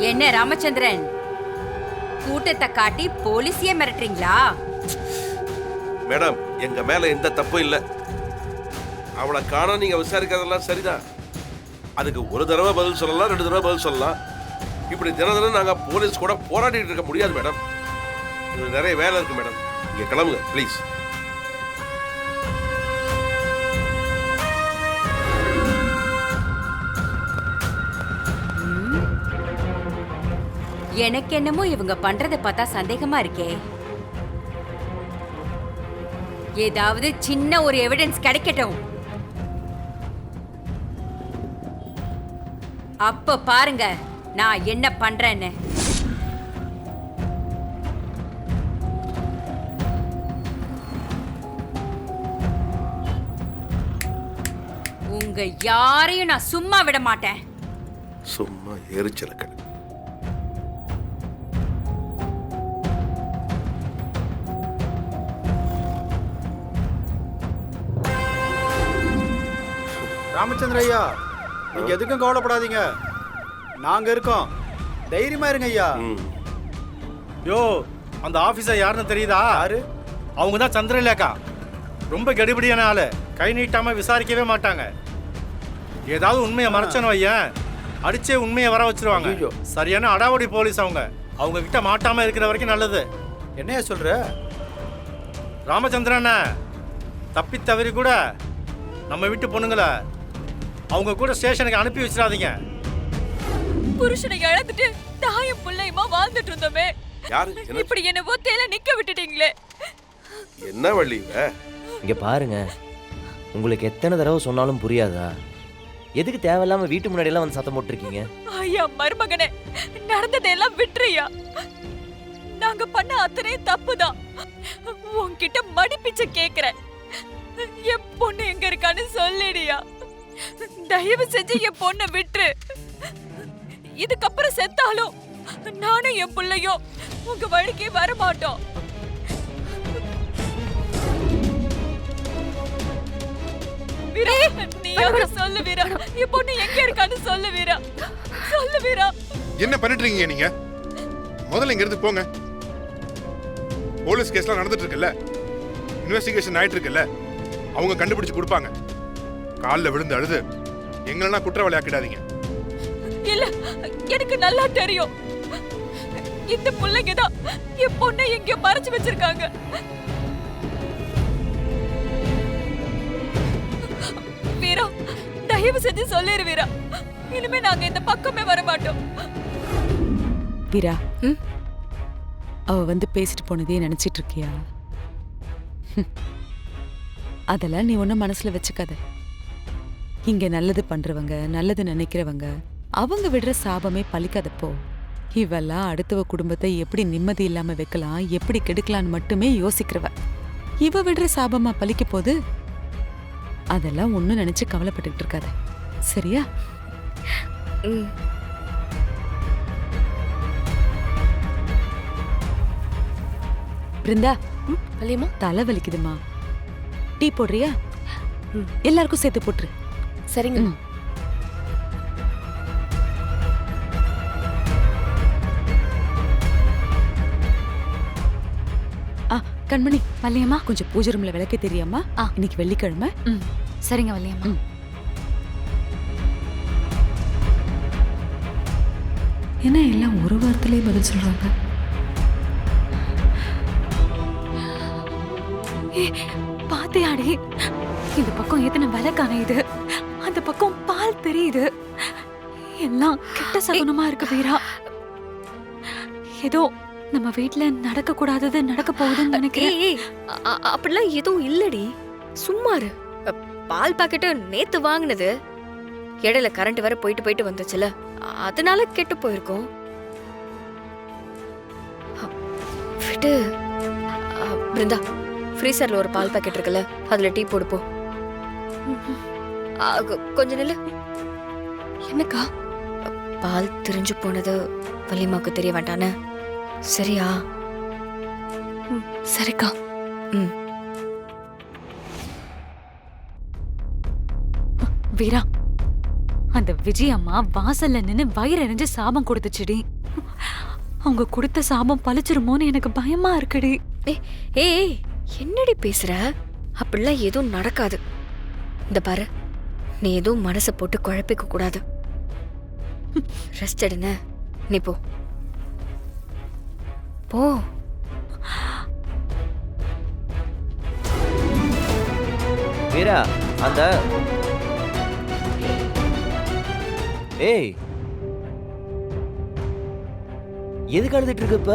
என்ன ராமச்சந்திரன், கூட்டத்தை காட்டி போலீஸையே மிரட்டுறீங்களா? மேடம், எங்க மேல எந்த தப்பும் இல்ல. அவளை காண நீங்க விசாரிக்கிறதெல்லாம் சரிதான். அதுக்கு ஒரு தடவை பதில் சொல்லலாம், 2 தடவை பதில் சொல்லலாம். இப்படி தினம் நாங்க போலீஸ் கூட போராடிட்டு இருக்க முடியாது மேடம். இது நிறைய வேலை இருக்கு மேடம். இங்க கிளம்புங்க ப்ளீஸ். எனக்கு என்னமோ இவங்க பண்றதை பார்த்தா சந்தேகமா இருக்கே. ஏதாவது சின்ன ஒரு எவிடன்ஸ் கிடைக்கட்டும், அப்ப பாருங்க நான் என்ன பண்றேன்னு. உங்க யாரையும் நான் சும்மா விட மாட்டேன். சும்மா எரிச்சலக்கடை. ராமச்சந்திர ஐயா, நீங்க எதுக்கும் கவலைப்படாதீங்க, நாங்க இருக்கோம், தைரியமா இருங்க ஐயா. யோ, அந்த ஆபீசர் யாருன்னு தெரியுதா? யாரு? அவங்க தான் சந்திரலேகா. ரொம்ப கெடுபிடியான ஆளு, கை நீட்டாம விசாரிக்கவே மாட்டாங்க. ஏதாவது உண்மையை மறைச்சனும் ஐயன், அடிச்சே உண்மையை வர வச்சிருவாங்க. சரியான அடாவடி போலீஸ் அவங்க. அவங்க கிட்ட மாட்டாம இருக்கிற வரைக்கும் நல்லது. என்னையா சொல்ற? ராமச்சந்திரன் தப்பி தவறி கூட நம்ம வீட்டு பொண்ணுங்களை அவங்க கூட ஸ்டேஷனுக்கு அனுப்பி வச்சிடாதீங்க. புருஷனை இழந்துட்டு தாயும் பிள்ளையுமா வாழ்ந்துட்டு இருந்தோமே, இப்படி என்ன ஒத்தையில நிக்க விட்டுட்டீங்களே. என்ன வள்ளி இங்க பாருங்க, உங்களுக்கு எத்தனை தடவை சொன்னாலும் புரியாதா? எதுக்கு தேவையில்லாம வீட்டு முன்னாடி எல்லாம் வந்து சத்தம் போட்டுருக்கீங்க? ஐயா மருமகனே, நடந்ததெல்லாம் விட்டுறியா? நாங்க பண்ண அத்தனை தப்புதான். உன்கிட்ட மடிப்பிச்ச கேக்குறேன், என் பொண்ணு எங்க இருக்கான்னு சொல்லிடியா. தயவு செஞ்சு என் பொண்ணை விட்டுரு. இதுக்கப்புறம் செத்தாலும் நானும் என் பிள்ளையும் உங்க வழிக்கே வர மாட்டோம். வீரா, நீயாவது சொல்லு வீரா, என் பொண்ணு எங்க இருக்கான்னு சொல்லு வீரா, சொல்லு வீரா. என்ன பண்ணிட்டு இருக்கீங்க நீங்க? முதல்ல இங்க இருந்து போங்க. போலீஸ் கேஸ்லாம் நடந்துட்டு இருக்குல்ல, இன்வெஸ்டிகேஷன் ஆயிட்டு இருக்குல்ல, அவங்க கண்டுபிடிச்சு கொடுப்பாங்க. காலில் விழுந்து அழுது எங்களெல்லாம் குற்றவாளி ஆக்கிடாதீங்க. இல்ல, எனக்கு நல்லா தெரியும், இந்த பிள்ளைங்க தான் என் பொண்ணை எங்கேயோ மறைச்சு வச்சிருக்காங்க. வீரா, தயவு செஞ்சு சொல்லிரு வீரா, இனிமே நாங்க இந்த பக்கமே வர மாட்டோம். வீரா, அவ வந்து பேசிட்டு போனதே நினைச்சிட்டு இருக்கியா? அதெல்லாம் நீ ஒன்னும் மனசுல வச்சுக்காத. இங்க நல்லது பண்றவங்க, நல்லது நினைக்கிறவங்க, அவங்க விடுற சாபமே பலிக்காதப்போ. இவெல்லாம் அடுத்தவ குடும்பத்தை எப்படி நிம்மதி இல்லாம வைக்கலாம், எப்படி கெடுக்கலான்னு மட்டுமே யோசிக்கிறவ. இவ விடுற சாபமா பலிக்க போது அதெல்லாம் ஒன்னும் நினைச்சு கவலைப்பட்டுக்கிட்டு இருக்காத, சரியா? பிருந்தா, தலை வலிக்குதுமா, டீ போடுறியா? எல்லாருக்கும் சேர்த்து போட்டுரு. சரிங்க. கண்மணி, வள்ளியம்மா கொஞ்சம் பூஜை ரூம்ல விளக்க தெரியாமா? இன்னைக்கு வெள்ளிக்கிழமை. சரிங்க வள்ளியம்மா. என்ன எல்லாம் ஒரு வாரத்திலே பதில் சொல்றாங்க? பாத்தியாடி, இந்த பக்கம் எத்தனை விளக்கான இது, அந்த பக்கம் பால் தெரியுது. எல்லாம் கெட்ட சகுனமா இருக்கு வீரா. ஏதோ நம்ம வீட்ல நடக்க கூடாதது நடக்க போகுதுன்னு நினைக்கிறேன். அப்படிலாம் எதுவும் இல்லடி, சும்மாரு. பால் பாக்கெட்டு நேத்து வாங்கினது, இடையில கரண்ட் வர போயிட்டு போயிட்டு வந்துச்சுல, அதனால கெட்டு போயிருக்கோம். விட்டு. பிருந்தா, ஃப்ரீசர்ல ஒரு பால் பாக்கெட் இருக்குல்ல, அதுல டீ போடுப்போ. கொஞ்சம் நில்லு. என்னக்கா? பால் திரிஞ்சு போனது வள்ளிமாக்கு தெரிய வேண்டானே, சரியா? சரிக்கா. வீரா, அந்த விஜயம்மா வாசல்ல நின்னு வயிறறிஞ்சு சாபம் கொடுத்துச்சுடி. அவங்க கொடுத்த சாபம் பழிச்சிருமோன்னு எனக்கு பயமா இருக்குடி. ஏய் என்னடி பேசுற? அப்படிலாம் எதுவும் நடக்காது. இந்த பாரு, நீ எதுவும் மனசை போட்டு குழப்பிக்க கூடாது. ரெஸ்ட் எடுன, நீ போ போ. வீரா, அந்த ஏய் எதுக்கு அழுதுட்டு இருக்க இப்ப?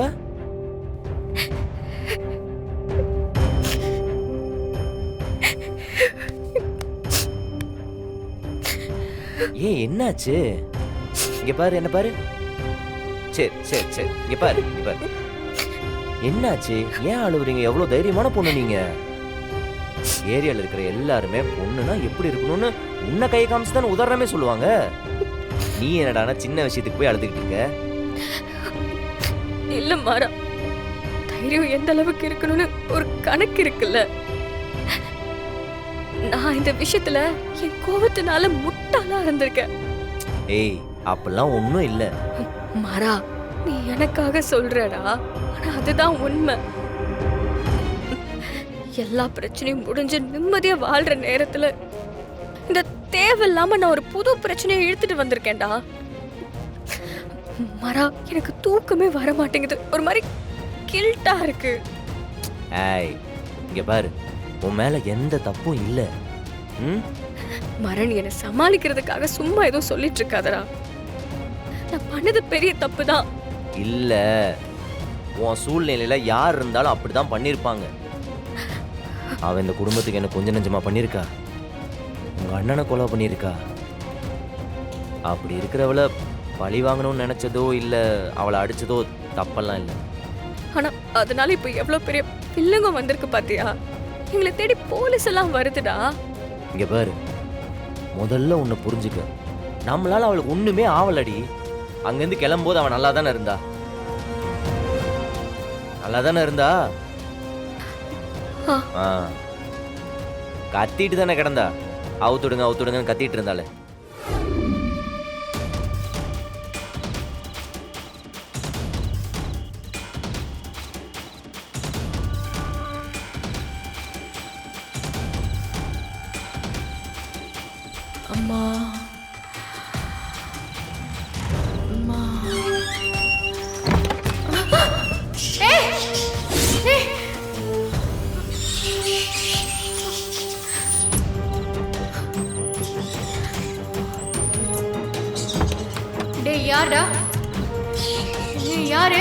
ஏய் என்னாச்சு? இங்க பாரு, என்ன பாரு. சரி சரி சரி, இங்க பாரு, இங்க பாரு. என்னாச்சு? ஏன் அழுவுறீங்க? எவ்வளவு தைரியமான பொண்ணு நீங்க. ஏரியால இருக்கிற எல்லாருமே பொண்ணுனா எப்படி இருக்கணும்னு உன்னை கை காமிச்சு தானே உதாரணமே சொல்லுவாங்க. நீ என்னடானா சின்ன விஷயத்துக்கு போய் அழுதுகிட்டு இருக்க? இல்ல மாறா, தைரியம் எந்த அளவுக்கு இருக்கணும்னு ஒரு கணக்கு இருக்குல்ல. நான் இந்த விஷயத்துல என் கோபத்தினால முட்டாளா இருந்திருக்கேன். ஏய் அப்பெல்லாம் ஒண்ணும் இல்ல மாறா, நீ எனக்காக சொல்றடா, ஆனா அதுதான் உண்மை. எல்லா பிரச்சனையும் முடிஞ்சு நிம்மதியா வாழ்ற நேரத்துல இந்த தேவையில்லாம நான் ஒரு புது பிரச்சனையை இழுத்துட்டு வந்திருக்கேன்டா. மாறா, எனக்கு தூக்கமே வர மாட்டேங்குது. ஒரு மாதிரி கில்ட்டா இருக்கு. ஏய் இங்க பாரு, உன் மேல எந்த தப்பும் இல்ல. மரணி என்னை சமாளிக்கிறதுக்காக சும்மா ஏதோ சொல்லிட்டு இருக்காதடா. நான் பண்ணது பெரிய தப்பு தான். இல்ல, உன் சூழ்நிலையில யார் இருந்தாலும் அப்படிதான் பண்ணிருப்பாங்க. அவன் இந்த குடும்பத்துக்கு என்ன கொஞ்சம் நெஞ்சமா பண்ணிருக்கா? உங்க அண்ணனை கொலை பண்ணிருக்கா? அப்படி இருக்கிறவள பழி வாங்கணும்னு நினைச்சதோ இல்ல அவளை அடிச்சதோ தப்பெல்லாம் இல்லை. ஆனா அதனால இப்ப எவ்வளவு பெரிய பிள்ளைங்க வந்திருக்கு பாத்தியா? எங்களை தேடி போலீஸ் எல்லாம் வருதுடா. இங்க பாரு, முதல்ல உன்னை புரிஞ்சுக்க. நம்மளால அவளுக்கு ஒண்ணுமே ஆவலடி. அங்கிருந்து கிளம்பும்போது அவன் நல்லா தானே இருந்தா? நல்லா தானே இருந்தா? கத்திட்டு தானே கிடந்தா? அவுத்துடுங்க அவுத்துடுங்கன்னு கத்திட்டு இருந்தாலே. அம்மா அம்மா. டேய் யாரா? யாரு?